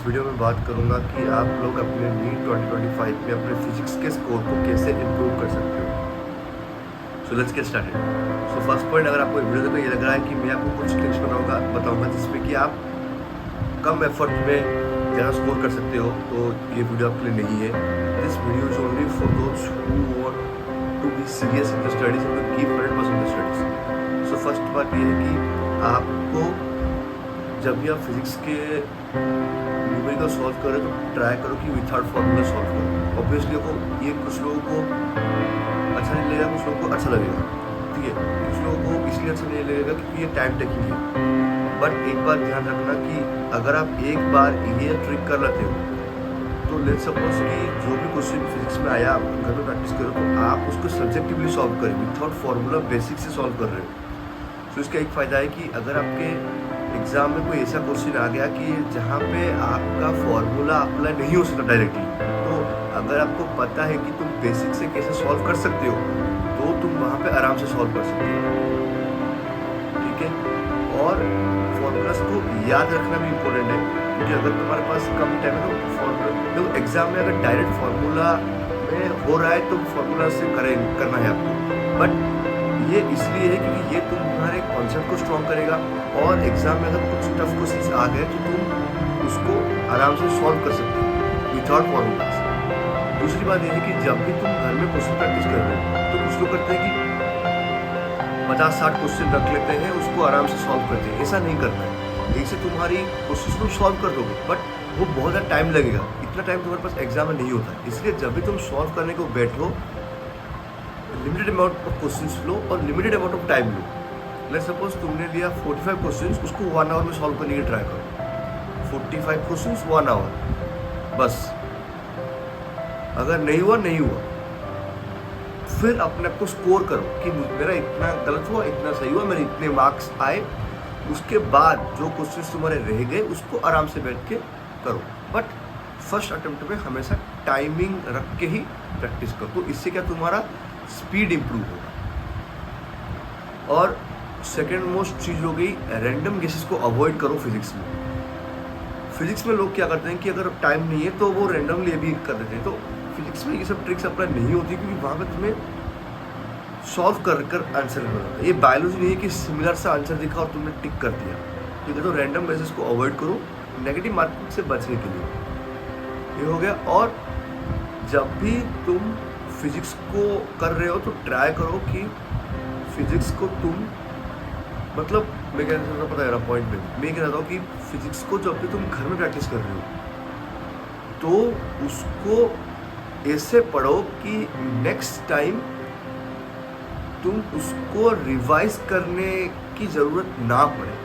Video में बात करूंगा कि आप लोग अपने नीट 2025 में अपने फिजिक्स के स्कोर को कैसे इम्प्रूव कर सकते हो। So let's get started. So first point, अगर आपको वीडियो देखकर ये लग रहा है कि मैं आपको कुछ ट्रिक्स बताऊंगा जिसमें कि आप कम एफर्ट में ज़्यादा स्कोर कर सकते हो, तो ये वीडियो आपके लिए नहीं है। This video is only for those who want to be serious in the studies and to give 100% in the studies. So first बात ये है कि आपको जब भी आप फिजिक्स के न्यूमेरिकल सॉल्व करें तो ट्राई करो कि विथआउट फॉर्मूला सॉल्व करो। ऑब्वियसली को ये कुछ लोगों को अच्छा नहीं लगेगा, कुछ लोगों को अच्छा लगेगा, ठीक है। कुछ लोगों को इसलिए अच्छा नहीं लगेगा क्योंकि ये टाइम टेकिंग है। बट एक बात ध्यान रखना कि अगर आप एक बार ये ट्रिक कर लेते हो तो लेट्स सपोज कि जो भी क्वेश्चन फिजिक्स में आया आप घर में प्रैक्टिस करो तो आप उसको सब्जेक्टिवली सॉल्व करें, विथआउट फॉर्मूला बेसिक से सॉल्व कर रहे हो। तो इसका एक फ़ायदा है कि अगर आपके एग्ज़ाम में कोई ऐसा क्वेश्चन आ गया कि जहाँ पे आपका फॉर्मूला अप्लाई नहीं हो सकता डायरेक्टली, तो अगर आपको पता है कि तुम बेसिक से कैसे सॉल्व कर सकते हो तो तुम वहाँ पे आराम से सॉल्व कर सकते हो, ठीक है। और फॉर्मूलाज को याद रखना भी इम्पोर्टेंट है, क्योंकि अगर तुम्हारे पास कम टाइम है तो फॉर्मूला तो एग्ज़ाम में अगर डायरेक्ट फार्मूला में हो रहा है तो फार्मूला से करना है आपको। बट ये इसलिए है क्योंकि ये तुम्हारे कॉन्सेप्ट को स्ट्रॉन्ग करेगा और एग्जाम में अगर कुछ टफ क्वेश्चंस आ गए तो तुम उसको आराम से सॉल्व कर सकते हो विथआउट फॉर्मूलाज। दूसरी बात यह है कि जब भी तुम घर में क्वेश्चन प्रैक्टिस कर रहे हो तो कुछ लोग करते हैं कि 50-60 क्वेश्चन रख लेते हैं, उसको आराम से सॉल्व करते हैं। ऐसा नहीं करना है। इससे तुम्हारी क्वेश्चन तुम सॉल्व कर दोगे बट वो बहुत ज़्यादा टाइम लगेगा, इतना टाइम तुम्हारे पास एग्जाम में नहीं होता। इसलिए जब भी तुम सॉल्व करने को बैठो लिमिटेड अमाउंट ऑफ क्वेश्चंस लो और limited amount of time low. Let's suppose तुमने लिया 45 क्वेश्चंस, उसको 1 आवर में सॉल्व करने की ट्राई करो। 45 क्वेश्चंस 1 आवर बस। अगर नहीं हुआ फिर अपने आप को स्कोर करो कि मेरा इतना गलत हुआ, इतना सही हुआ, मेरे इतने मार्क्स आए। उसके बाद जो क्वेश्चंस तुम्हारे रह गए उसको आराम से बैठ के करो। बट फर्स्ट अटेम्प्ट में हमेशा टाइमिंग रख के ही प्रैक्टिस करो, तो इससे क्या तुम्हारा स्पीड इम्प्रूव होगा। और सेकेंड मोस्ट चीज़ हो गई, रैंडम गेसेस को अवॉइड करो फिजिक्स में। फिजिक्स में लोग क्या करते हैं कि अगर टाइम नहीं है तो वो रैंडमली भी कर देते हैं। तो फिजिक्स में ये सब ट्रिक्स अप्लाई नहीं होती क्योंकि वहाँ पे तुम्हें सॉल्व कर आंसर करना होता है। ये बायोलॉजी नहीं है कि सिमिलर सा आंसर दिखा और तुमने टिक कर दिया, ठीक है। तो रैंडम गेसेस को अवॉइड करो नेगेटिव मार्किंग से बचने के लिए। ये हो गया। और जब भी तुम फिजिक्स को कर रहे हो तो ट्राई करो कि फिजिक्स को तुम मतलब मैं क्या कहता हूँ पता है ना पॉइंट में मैं क्या कहता हूँ कि फिजिक्स को जब भी तुम घर में प्रैक्टिस कर रहे हो तो उसको ऐसे पढ़ो कि नेक्स्ट टाइम तुम उसको रिवाइज करने की ज़रूरत ना पड़े।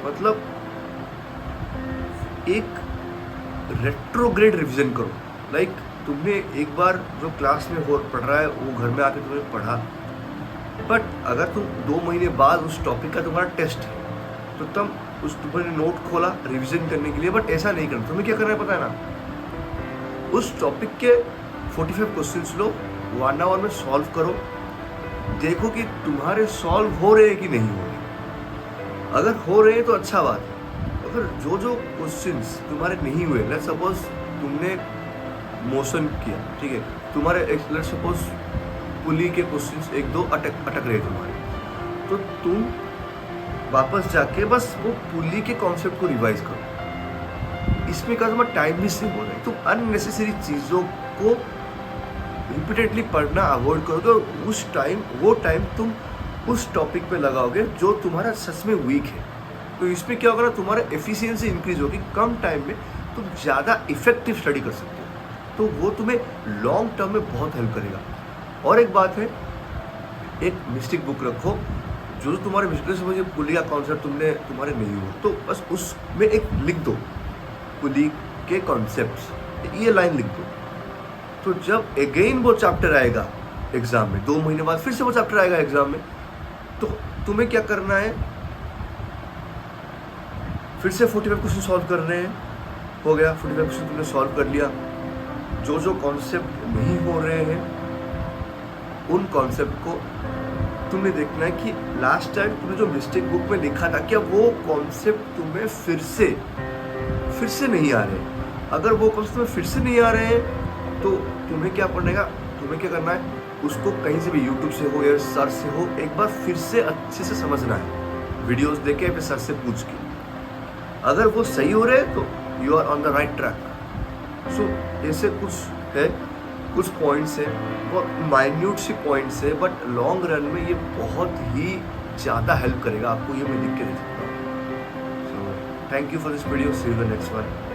मतलब एक रेट्रोग्रेड रिवीजन करो। लाइक तुमने एक बार जो क्लास में पढ़ रहा है वो घर में आके तुमने पढ़ा, बट अगर तुम 2 महीने बाद उस टॉपिक का तुम्हारा टेस्ट है तो तुम तुमने नोट खोला रिवीजन करने के लिए। बट ऐसा नहीं करना। तुम्हें क्या करना है पता है ना, उस टॉपिक के 45 क्वेश्चंस लो, 1 आवर में सॉल्व करो, देखो कि तुम्हारे सॉल्व हो रहे हैं कि नहीं हो रहे। अगर हो रहे हैं तो अच्छा बात है। अगर जो क्वेश्चंस तुम्हारे नहीं हुए, लेट्स सपोज तुमने मोशन किया, ठीक है, तुम्हारे लेट्स सपोज पुली के क्वेश्चंस 1-2 अटक रहे तुम्हारे, तो तुम वापस जाके बस वो पुली के कॉन्सेप्ट को रिवाइज करो। इसमें क्या तुम्हारा टाइम भी सेव हो रहा है। तुम अननेसेसरी चीज़ों को रिपीटेडली पढ़ना अवॉइड करोगे और वो टाइम तुम उस टॉपिक पे लगाओगे जो तुम्हारा सच में वीक है। तो इसमें क्या होगा ना, तुम्हारा एफिशिएंसी इंक्रीज होगी, कम टाइम में तुम ज़्यादा इफेक्टिव स्टडी कर सकते हो। तो वो तुम्हें लॉन्ग टर्म में बहुत हेल्प करेगा। और एक बात है, एक मिस्टेक बुक रखो जो तुम्हारे बिजनेस में पुली का कॉन्सेप्ट तुम्हारे नहीं हो तो बस उसमें एक लिख दो पुली के कॉन्सेप्ट्स, ये लाइन लिख दो। तो जब अगेन वो चैप्टर आएगा एग्जाम में, 2 महीने बाद फिर से वो चैप्टर आएगा एग्जाम में, तो तुम्हें क्या करना है, फिर से 45 क्वेश्चन सॉल्व करने हैं। हो गया 45 क्वेश्चन तुमने सॉल्व कर लिया। जो कॉन्सेप्ट नहीं हो रहे हैं उन कॉन्सेप्ट को तुमने देखना है कि लास्ट टाइम तुमने जो मिस्टेक बुक में लिखा था क्या वो कॉन्सेप्ट तुम्हें फिर फिर से नहीं आ रहे, अगर वो क्वेश्चन तुम्हें फिर से नहीं आ रहे हैं तो तुम्हें क्या करना है, उसको कहीं से भी यूट्यूब से हो या सर से हो, एक बार फिर से अच्छे से समझना है, वीडियोस देख के अपने सर से पूछ के। अगर वो सही हो रहे तो you are on the right track. So ऐसे कुछ है, कुछ पॉइंट्स है, बहुत माइन्यूट सी पॉइंट्स है, बट लॉन्ग रन में ये बहुत ही ज़्यादा हेल्प करेगा आपको, ये मैं लिख के दे सकता हूँ। So thank you for this video, see you the next one.